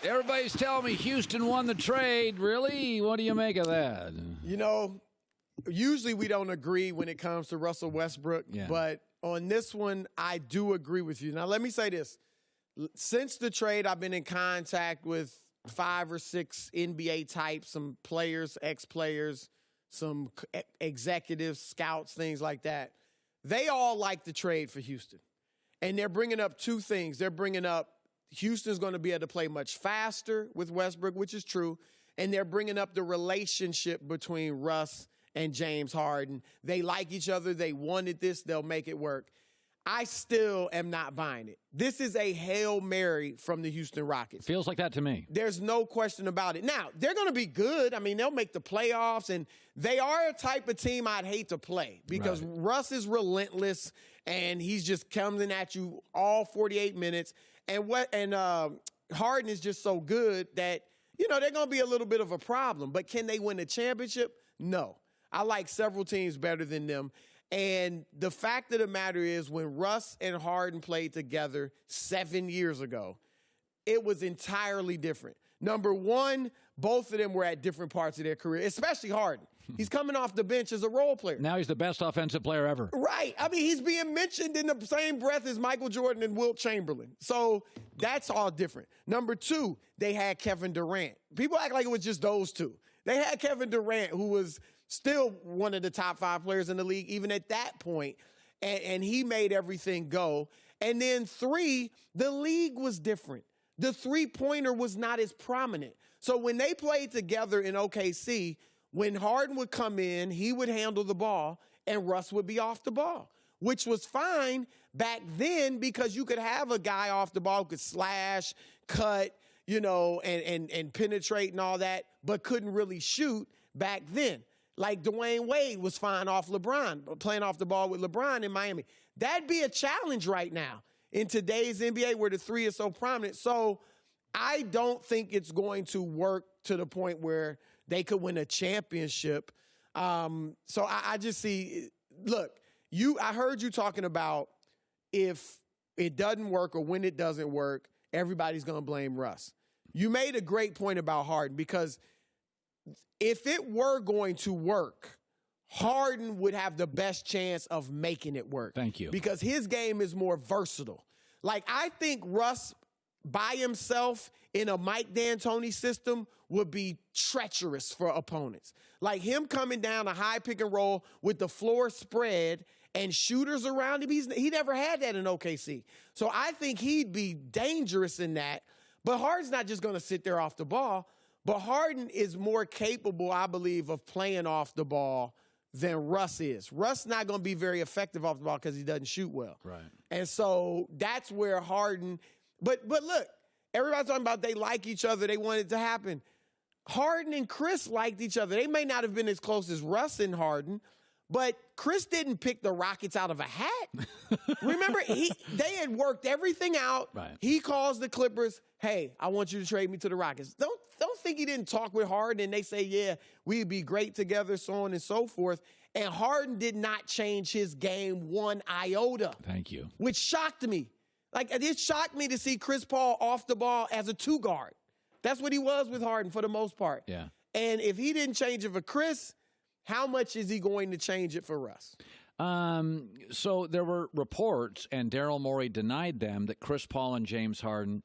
Everybody's telling me Houston won the trade. Really? What do you make of that? You know, usually we don't agree when it comes to Russell Westbrook, but on this one, I do agree with you. Now, let me say this. Since the trade, I've been in contact with 5 or 6 NBA types, some players, ex-players, some executives, scouts, things like that. They all like the trade for Houston. And they're bringing up 2 things. They're bringing up Houston's going to be able to play much faster with Westbrook, which is true. And they're bringing up the relationship between Russ and James Harden. They like each other. They wanted this. They'll make it work. I still am not buying it. This is a Hail Mary from the Houston Rockets. Feels like that to me. There's no question about it. Now, they're going to be good. I mean, they'll make the playoffs, and they are a type of team I'd hate to play because Russ is relentless, and he's just coming at you all 48 minutes. And Harden is just so good that, you know, they're going to be a little bit of a problem. But can they win a championship? No. I like several teams better than them. And the fact of the matter is, when Russ and Harden played together 7 years ago, it was entirely different. Number one, both of them were at different parts of their career, especially Harden. He's coming off the bench as a role player. Now he's the best offensive player ever. Right. I mean, he's being mentioned in the same breath as Michael Jordan and Wilt Chamberlain. So that's all different. Number two, they had Kevin Durant. People act like it was just those two. They had Kevin Durant, who was still one of the top 5 players in the league, even at that point, and he made everything go. And then 3, the league was different. The three-pointer was not as prominent. So when they played together in OKC, when Harden would come in, he would handle the ball, and Russ would be off the ball, which was fine back then because you could have a guy off the ball who could slash, cut, you know, and penetrate and all that, but couldn't really shoot back then. Like Dwayne Wade was fine off LeBron, playing off the ball with LeBron in Miami. That'd be a challenge right now in today's NBA where the 3 is so prominent. So I don't think it's going to work to the point where they could win a championship. So I just see, look, I heard you talking about if it doesn't work or when it doesn't work, everybody's going to blame Russ. You made a great point about Harden because if it were going to work, Harden would have the best chance of making it work. Thank you. Because his game is more versatile. Like, I think Russ by himself in a Mike D'Antoni system would be treacherous for opponents. Like him coming down a high pick and roll with the floor spread and shooters around him. He never had that in OKC. So I think he'd be dangerous in that. But Harden's not just going to sit there off the ball. But Harden is more capable, I believe, of playing off the ball than Russ is. Russ not going to be very effective off the ball because he doesn't shoot well. Right. And so that's where Harden – but look, everybody's talking about they like each other. They want it to happen. Harden and Chris liked each other. They may not have been as close as Russ and Harden, but Chris didn't pick the Rockets out of a hat. Remember, they had worked everything out. Right. He calls the Clippers, hey, I want you to trade me to the Rockets. Don't think he didn't talk with Harden and they say, yeah, we'd be great together, so on and so forth. And Harden did not change his game one iota. Thank you. Which shocked me. Like, it shocked me to see Chris Paul off the ball as a 2-guard. That's what he was with Harden for the most part. Yeah. And if he didn't change it for Chris, how much is he going to change it for Russ? So there were reports, and Daryl Morey denied them, that Chris Paul and James Harden,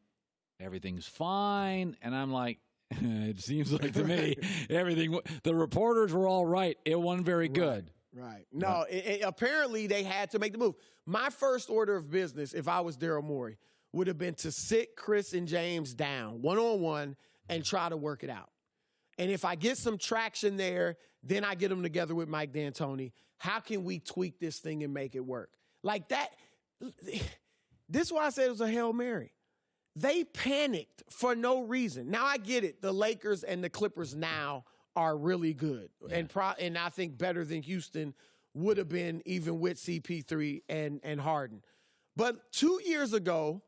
everything's fine. And I'm like, it seems like to me, the reporters were all right. It wasn't very good. Right. No, apparently they had to make the move. My first order of business, if I was Daryl Morey, would have been to sit Chris and James down one-on-one and try to work it out. And if I get some traction there, then I get them together with Mike D'Antoni. How can we tweak this thing and make it work? Like that. This is why I said it was a Hail Mary. They panicked for no reason. Now, I get it. The Lakers and the Clippers now are really good. Yeah. And I think better than Houston would have been even with CP3 and Harden. But 2 years ago,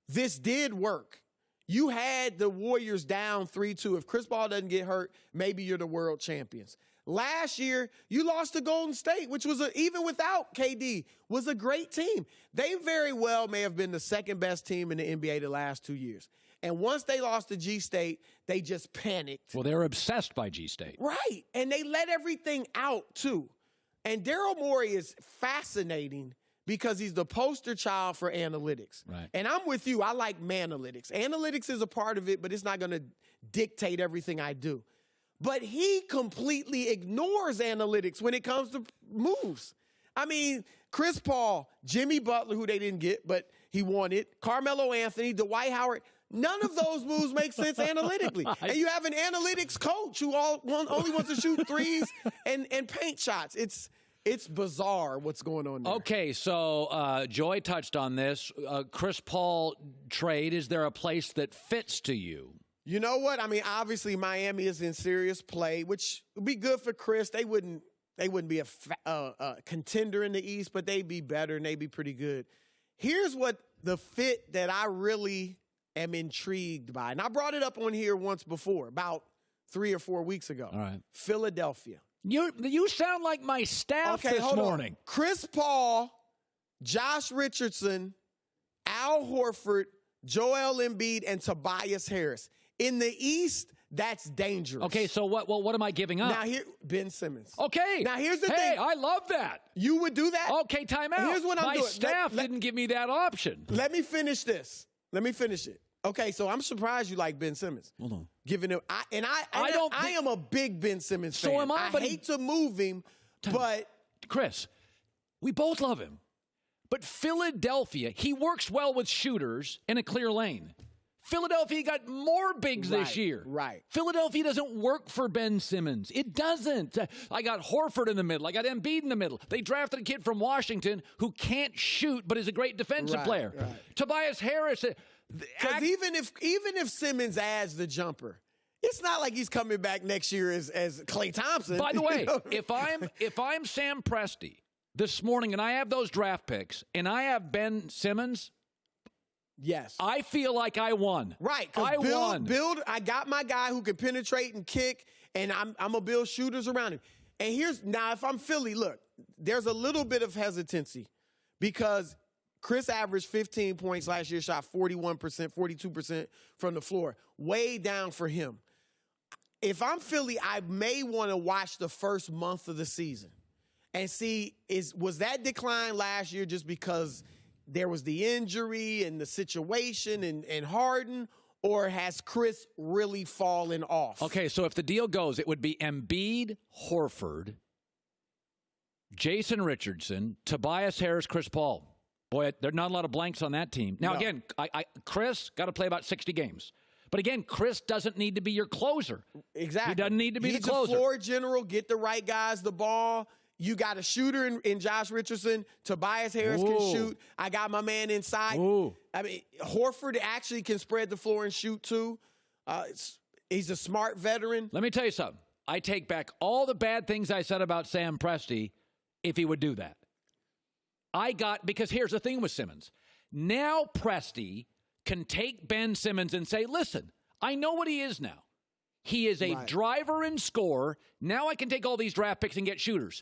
this did work. You had the Warriors down 3-2. If Chris Paul doesn't get hurt, maybe you're the world champions. Last year, you lost to Golden State, which was, even without KD, was a great team. They very well may have been the second best team in the NBA the last 2 years. And once they lost to G-State, they just panicked. Well, they were obsessed by G-State. Right. And they let everything out, too. And Daryl Morey is fascinating because he's the poster child for analytics. Right. And I'm with you. I like Manalytics. Analytics is a part of it, but it's not going to dictate everything I do. But he completely ignores analytics when it comes to moves. I mean, Chris Paul, Jimmy Butler, who they didn't get, but he wanted, Carmelo Anthony, Dwight Howard, none of those moves make sense analytically. And you have an analytics coach who only wants to shoot threes and paint shots. It's bizarre what's going on there. Okay, so Joy touched on this. Chris Paul trade, is there a place that fits to you? You know what? I mean, obviously Miami is in serious play, which would be good for Chris. They wouldn't be a contender in the East, but they'd be better and they'd be pretty good. Here's what the fit that I really am intrigued by. And I brought it up on here once before, about 3 or 4 weeks ago. All right. Philadelphia. You sound like my staff this morning. Chris Paul, Josh Richardson, Al Horford, Joel Embiid, and Tobias Harris. In the East, that's dangerous. Okay, so what am I giving up? Now here, Ben Simmons. Okay. Now here's the thing. Hey, I love that. You would do that? Okay, time out. Here's what I'm doing. My staff didn't give me that option. Let me finish this. Let me finish it. Okay, so I'm surprised you like Ben Simmons. Hold on. Giving him, I am a big Ben Simmons fan. So am I. I hate to move him, but Chris, we both love him. But Philadelphia, he works well with shooters in a clear lane. Philadelphia got more bigs this year. Right. Philadelphia doesn't work for Ben Simmons. It doesn't. I got Horford in the middle. I got Embiid in the middle. They drafted a kid from Washington who can't shoot but is a great defensive player. Right. Tobias Harris. Because even if Simmons adds the jumper, it's not like he's coming back next year as Klay Thompson. By the way, if I'm Sam Presti this morning and I have those draft picks and I have Ben Simmons, yes, I feel like I won. Right. I won. I got my guy who can penetrate and kick, and I'm going to build shooters around him. And now if I'm Philly, look, there's a little bit of hesitancy because Chris averaged 15 points last year, shot 41%, 42% from the floor. Way down for him. If I'm Philly, I may want to watch the first month of the season and see, was that decline last year just because there was the injury and the situation and Harden, or has Chris really fallen off? Okay, so if the deal goes, it would be Embiid, Horford, Jason Richardson, Tobias Harris, Chris Paul. Boy, there are not a lot of blanks on that team. Now, again, Chris got to play about 60 games. But again, Chris doesn't need to be your closer. Exactly. He doesn't need to be the closer. He's a floor general, get the right guys the ball. You got a shooter in Josh Richardson. Tobias Harris can shoot. I got my man inside. I mean, Horford actually can spread the floor and shoot, too. He's a smart veteran. Let me tell you something. I take back all the bad things I said about Sam Presti if he would do that. Because here's the thing with Simmons. Now Presti can take Ben Simmons and say, listen, I know what he is now. He is a driver and scorer. Now I can take all these draft picks and get shooters.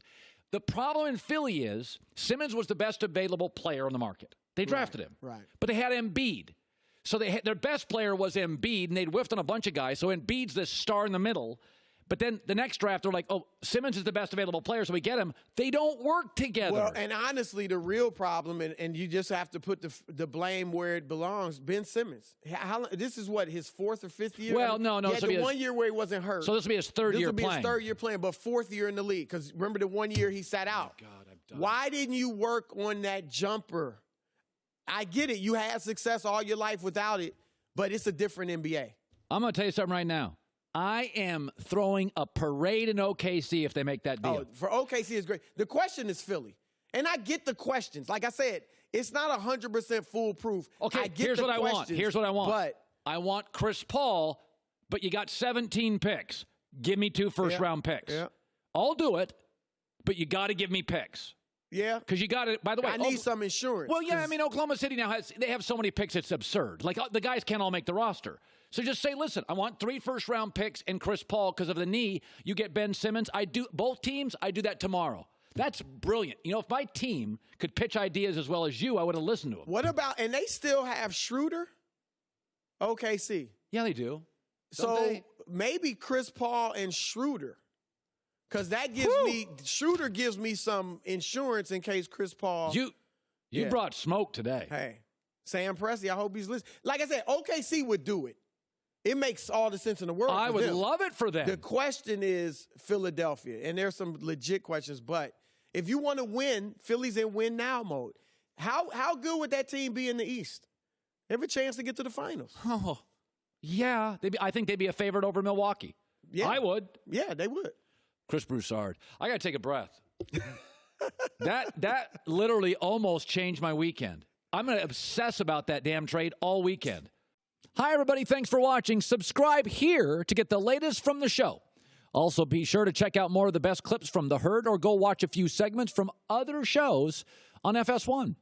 The problem in Philly is Simmons was the best available player on the market. They drafted him. Right. But they had Embiid. So their best player was Embiid, and they'd whiffed on a bunch of guys. So Embiid's this star in the middle. But then the next draft, they're like, oh, Simmons is the best available player, so we get him. They don't work together. Well, and honestly, the real problem, and you just have to put the blame where it belongs, Ben Simmons. This is what, his 4th or 5th year? Well, no. He had the 1 year where he wasn't hurt. So this will be his third year playing. This will be his 3rd year playing, but 4th year in the league. Because remember the 1 year he sat out. Oh, God, I'm done. Why didn't you work on that jumper? I get it. You had success all your life without it, but it's a different NBA. I'm going to tell you something right now. I am throwing a parade in OKC if they make that deal. Oh, for OKC is great. The question is Philly. And I get the questions. Like I said, it's not 100% foolproof. Okay, Here's what I want. But I want Chris Paul, but you got 17 picks. Give me 2 first-round picks. Yeah. I'll do it, but you got to give me picks. Yeah. Because you got to, by the way. I need some insurance. Well, yeah, I mean, Oklahoma City now they have so many picks, it's absurd. Like, the guys can't all make the roster. So just say, listen, I want 3 first-round picks and Chris Paul because of the knee. You get Ben Simmons. Both teams, I do that tomorrow. That's brilliant. You know, if my team could pitch ideas as well as you, I would have listened to them. What about, and they still have Schroeder? OKC. Yeah, they do. So maybe Chris Paul and Schroeder. Because that gives Schroeder gives me some insurance in case Chris Paul. You brought smoke today. Hey, Sam Presti, I hope he's listening. Like I said, OKC would do it. It makes all the sense in the world. I would love it for them. The question is Philadelphia, and there's some legit questions. But if you want to win, Philly's in win now mode. How good would that team be in the East? Every chance to get to the finals. Oh, yeah. I think they'd be a favorite over Milwaukee. Yeah, I would. Yeah, they would. Chris Broussard. I got to take a breath. That literally almost changed my weekend. I'm going to obsess about that damn trade all weekend. Hi, everybody. Thanks for watching. Subscribe here to get the latest from the show. Also, be sure to check out more of the best clips from The Herd or go watch a few segments from other shows on FS1.